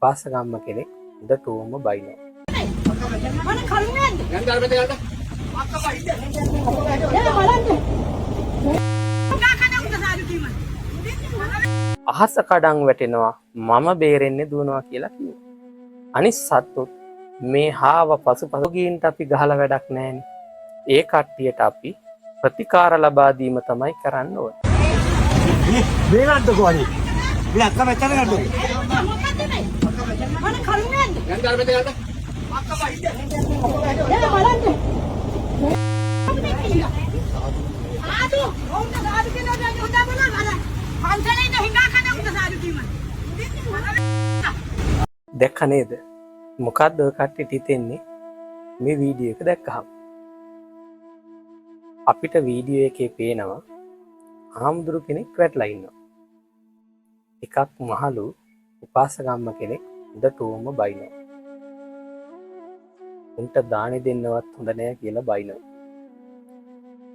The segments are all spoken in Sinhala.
උපාසකම්ම කෙනෙක් හොඳටම බයිනවා. අහස කඩන් වැටෙනවා මම බේරෙන්නේ දුවනවා කියලා කිව්වා. අනිත් සත්තුත් මේ හාව පසුපසුගින්ට අපි ගහලා වැඩක් නැහැනේ. ඒ කට්ටියට අපි ප්‍රතිකාර ලබා දීම තමයි කරන්න ඕනේ. මේ ගන්නකො අනේ. මේ අක්ක මෙතන ගන්නකො. මම කරුණේ නැද්ද? යන්න ගන්න මෙතන ගන්න. අක්ක බයිද. එයා බලන්න. ආදු ඕන්න සාදු කියලා දැන් හොදා බලන්න. පන්සලේ ඉඳ හිඟා කන උන්ට සාදු කිව්වා. දැක්ක නේද? මොකද්ද ඔය කට්ටියට හිතෙන්නේ මේ වීඩියෝ එක දැක්කහම? අපිට වීඩියෝ එකේ පේනවා ආම්දුරු කෙනෙක් වැටලා ඉන්නවා. එකක් මහලු උපාසකම්ම කෙනෙක් හොඳටම බයිනවා. උන්ට දානි දෙන්නවත් හොඳ නෑ කියලා බයිනවා.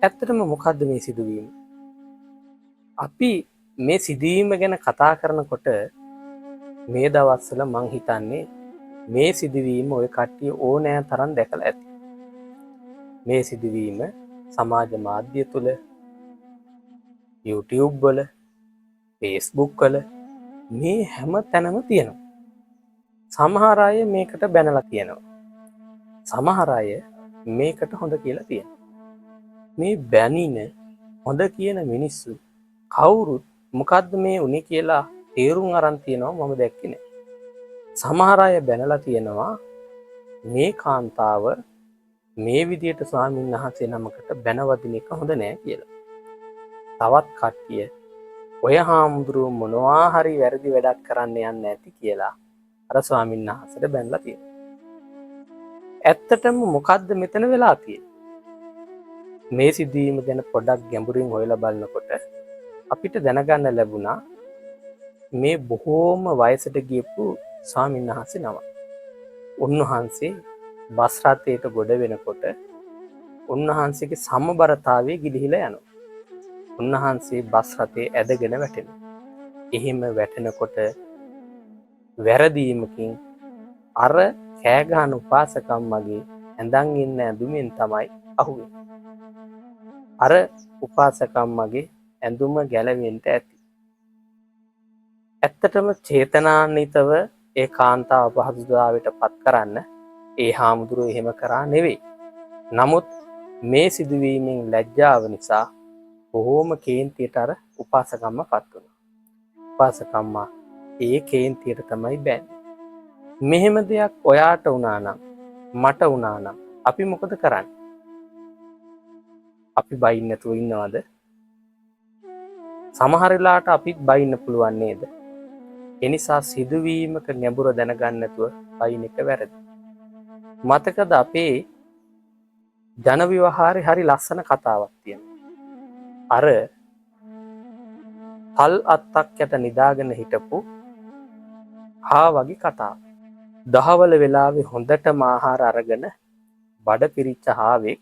ඇත්තටම මොකද්ද මේ සිදුවීම? අපි මේ සිදුවීම ගැන කතා කරනකොට මේ දවස්වල මං හිතන්නේ මේ සිදුවීම ඔය කට්ටිය ඕනෑ තරම් දැකලා ඇති. මේ සිදුවීම සමාජ මාධ්‍ය තුල, YouTube වල, Facebook වල මේ හැම තැනම තියෙනවා. සමහර අය මේකට බැනලා තියෙනවා. සමහර අය මේකට හොඳ කියලා තියෙනවා. මේ බැනින හොඳ කියන මිනිස්සු කවුරුත් මොකද්ද මේ උනේ කියලා තේරුම් අරන් තියෙනවා මම දැක්කේ නෑ. සමහර අය බැනලා තියෙනවා මේ කාන්තාව මේ විදියට ස්වාමීන් වහන්සේ නමකට බැනවදින එක හොඳ නෑ කියලා. තවත් කට්ටිය ඔය හාමුදුරුවෝ මොනවා හරි වැරදි වැඩක් කරන්න යන්නේ නැති කියලා අර ස්වාමීන් වහන්සේට බැනලා තියෙනවා. ඇත්තටම මොකද්ද මෙතන වෙලා තියෙන්නේ? මේ සිදුවීම ගැන පොඩ්ඩක් ගැඹුරින් හොයලා බලනකොට අපිට දැනගන්න ලැබුණා මේ බොහෝම වයසට ගියපු ස්වාමීන් වහන්සේ නම. උන්වහන්සේ බස් රථයට ගොඩ වෙනකොට උන්වහන්සේගේ සමබරතාවය ගිලිහිලා යනවා. උන්වහන්සේ බස් රථයේ ඇදගෙන වැටෙනවා. එහෙම වැටෙනකොට වැරදීමකින් අර කෑ ගහන උපාසකම්මගේ ඇඳන් ඉන්න ඇඳුමෙන් තමයි අහුවෙන්නේ. අර උපාසකම්මගේ ඇඳුම ගැලවෙන්න ඇති. ඇත්තටම චේතනාන්විතව ඒ කාන්තාව අපහසුතාවයට පත් කරන්න ඒ හාමුදුරුවෝ එහෙම කරා නෙවෙයි. නමුත් මේ සිදුවීමෙන් ලැජ්ජාව නිසා බොහෝම කේන්තියට අර උපාසකම්ම පත් වුණා. උපාසකම්මා ඒ කේන්තියට තමයි බැන්නේ. මෙහෙම දෙයක් ඔයාට වුණා නම් මට වුණා නම් අපි මොකද කරන්නේ? අපි බයින්න නැතුව ඉන්නවද? සමහර වෙලාවට අපිත් බයින්න පුළුවන් නේද? ඒ නිසා සිදුවීමක ගැඹුර දැනගන්න නැතුව බයින් එක වැරදි. මතකද අපේ ජන විවහාරේ හරි ලස්සන කතාවක් තියෙනවා. අර තල් අත්තක් යට නිදාගෙන හිටපු හාවගේ කතාව. දහවල වෙලාවේ හොඳටම ආහාර අරගෙන බඩ පිරිච්ච හාවෙක්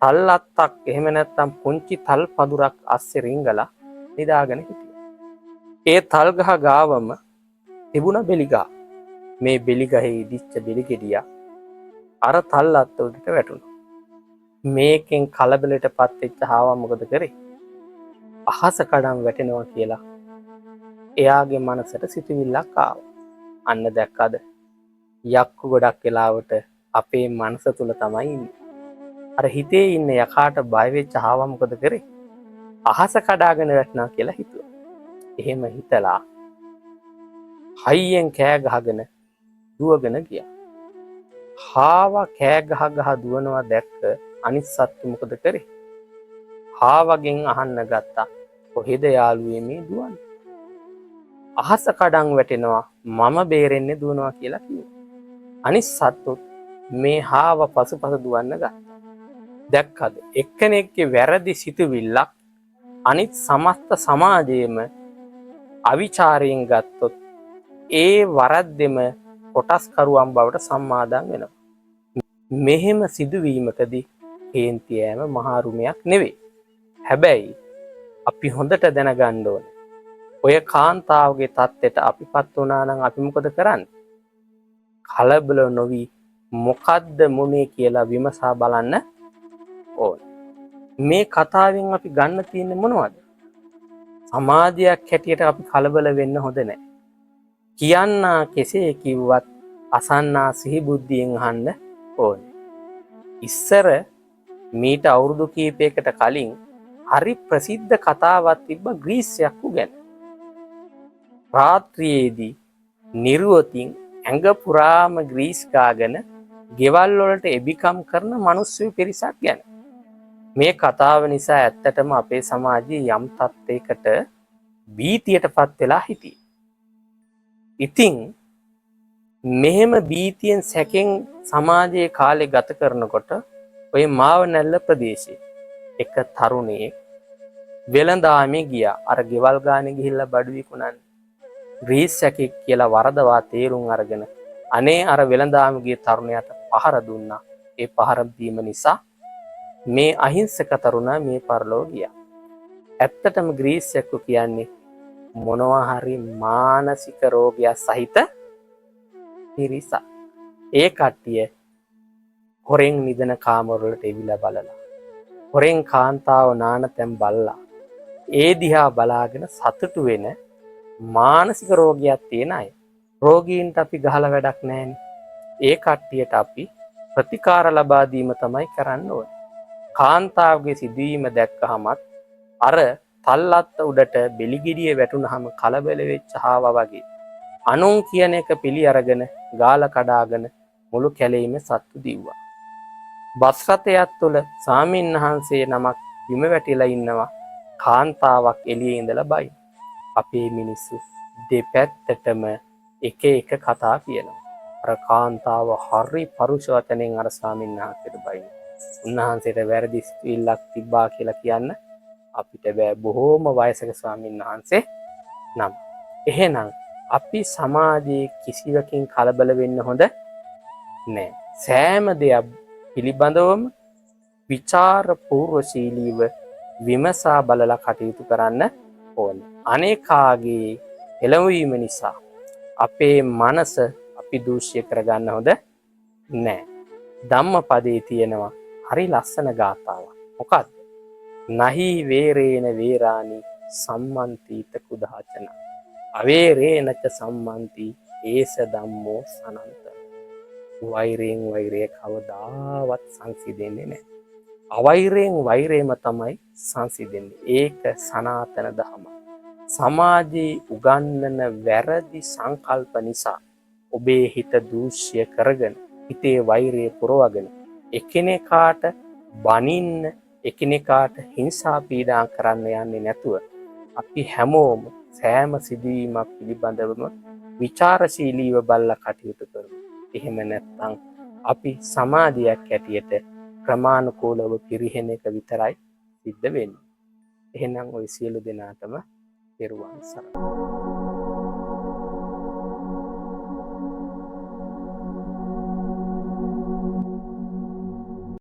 තල් අත්තක් එහෙම නැත්නම් පුංචි තල් පඳුරක් අස්සේ රිංගලා නිදාගෙන හිටියා. ඒ තල් ගහ ගාවම තිබුණ බෙලිගහ. මේ බෙලිගහේ ඉදිච්ච බෙලි ගෙඩිය අර තල් අත්ත උඩට වැටුණා. මේකෙන් කලබලයටපත් වෙච්ච හාවා මොකද කරේ? අහස කඩන් වැටෙනවා කියලා එයාගේ මනසට සිතුවිල්ලක් ආවා. අන්න දැක්කද? යක්කු ගොඩක් වෙලාවට අපේ මනස තුල තමයි ඉන්නේ. අර හිතේ ඉන්න යකාට බය වෙච්ච හාවා මොකද කරේ? අහස කඩාගෙන වැටෙනවා කියලා හිතුවා. එහෙම හිතලා හයියෙන් කෑ ගහගෙන දුවගෙන ගියා. හාවා කෑ ගහ දුවනවා දැක්ක අනිත් සත්තු මොකද කරේ? හාවගෙන් අහන්න ගත්තා. කොහෙද යාළුවේ මේ දුවන්නේ? අහස කඩන් වැටෙනවා මම බේරෙන්නේ දුවනවා කියලා කිව්වා. අනිත් සත්තුත් මේ හාව පසුපස දුවන්න ගත්තා. දැක්කද? එක්කෙනෙක්ගේ වැරදි සිතුවිල්ලක් අනිත් සමස්ත සමාජයේම අවිචාරයෙන් ගත්තොත් ඒ වරද්දෙම කොටස්කරුවන් බවට සම්මාදන් වෙනවා. මෙහෙම සිදුවීමකදී කේන්ති යෑම මහා රුමයක් නෙවෙයි. හැබැයි අපි හොඳට දැනගන්න ඕනේ ඔය කාන්තාවගේ තත්ත්වයට අපිපත් වුණා නම් අපි මොකද කරන්නේ? කලබල නොවි මොකද්ද මොනේ කියලා විමසා බලන්න ඕන. මේ කතාවෙන් අපි ගන්න තියෙන්නේ මොනවද? සමාජයක් හැටියට අපි කලබල වෙන්න හොඳ නැහැ. කියන්නා කෙසේ කිව්වත් අසන්නා සිහි බුද්ධියෙන් අහන්න ඕනේ. ඉස්සර මීට අවුරුදු කීපයකට කලින් හරි ප්‍රසිද්ධ කතාවක් තිබ්බ ග්‍රීස් යක්කු ගැන. රාත්‍රියේදී නිරුවතින් ඇඟ පුරාම ග්‍රීස් ගාගෙන ගෙවල් වලට එබිකම් කරන මිනිස්සු පිරිසක් ගැන. මේ කතාව නිසා ඇත්තටම අපේ සමාජයේ යම් තත්යකට භීතියටපත් වෙලා හිටියේ. ඉතින් මෙහෙම භීතියෙන් සැකෙන් සමාජයේ කාලේ ගත කරනකොට ඔය මාවනැල්ල ප්‍රදේශයේ එක තරුණයෙක් වෙළඳාමේ ගියා. අර ගෙවල් ගානේ ගිහිල්ලා බඩු විකුණන්නේ. ග්‍රීස් යකෙක් කියලා වරදවා තේරුම් අරගෙන අනේ අර වෙළඳාමේ ගිය තරුණයාට පහර දුන්නා. ඒ පහර දීම නිසා මේ අහිංසක තරුණා මේ පරලෝ ගියා. ඇත්තටම ග්‍රීස් යක්කු කියන්නේ මොනවා හරි මානසික රෝගයක් සහිත පිරිසක්. ඒ කට්ටිය හොරෙන් නිදන කාමරවලට එවිලා බලලා හොරෙන් කාන්තාව නාන තැන් බලලා ඒ දිහා බලාගෙන සතුටු වෙන මානසික රෝගයක් තියෙන අය. රෝගීන්ට අපි ගහලා වැඩක් නැහැනේ. ඒ කට්ටියට අපි ප්‍රතිකාර ලබා දීම තමයි කරන්න ඕනේ. කාන්තාවගේ සිදුවීම දැක්කහමත් අර තල්ලත්ත උඩට බෙලිගිරිය වැටුනහම කලබල වෙච්ච හාවා වගේ අනුන් කියන එක පිළි අරගෙන ගාල කඩාගෙන මුළු කැලේම සත්තු දිව්වා. බස් රථයක් තුළ සාමින් වහන්සේ නමක් බිම වැටිලා ඉන්නවා. කාන්තාවක් එළියේ ඉඳලා බයි. අපේ මිනිස්සු දෙපැත්තටම එක එක කතා කියනවා. අර කාන්තාව හරි පරුෂ වචනෙන් අර ස්වාමීන් වහන්සේට බයි. උන්වහන්සේට වැරදි සිතුවිල්ලක් තිබ්බා කියලා කියන්න අපිට බෑ. බොහෝම වයසක ස්වාමීන් වහන්සේ නම්. එහෙනම් අපි සමාජයේ කිසිවකින් කලබල වෙන්න හොඳ නෑ. සෑම දෙයක් පිළිබඳවම විචාරපූර්වශීලීව විමසා බලලා කටයුතු කරන්න ඕනේ. අනේකාගේ එළවීම නිසා අපේ මනස අපි දූෂ්‍ය කරගන්න හොඳ නෑ. ධම්මපදයේ තියෙනවා හරි ලස්සන ගාථාවක්. මොකක්ද? නහි වේරේන වේරානි සම්මන්තිත කුදාචන අවේරේනච සම්මන්ති ඒස ධම්මෝ සනන්ත. වෛරයෙන් වෛරය කවදාවත් සංසිඳෙන්නේ නැහැ. අවෛරයෙන් වෛරයම තමයි සංසිඳෙන්නේ. ඒක සනාතන ධර්ම. සමාජයේ උගන්වන වැරදි සංකල්ප නිසා ඔබේ හිත දූෂ්‍ය කරගෙන හිතේ වෛරය පුරවගෙන එකිනෙකාට බනින්න එකිනෙකාට හිංසා පීඩා කරන්න යන්නේ නැතුව අපි හැමෝම සෑම සිදුවීමක් පිළිබඳවම විචාරශීලීව බලලා කටයුතු කරමු. එහෙම නැත්නම් අපි සමාජයක් ඇටියට ක්‍රමානුකූලව පිරිහෙන එක විතරයි සිද්ධ වෙන්නේ. එහෙනම් ওই සියලු දෙනාටම පෙරවන් සරණයි.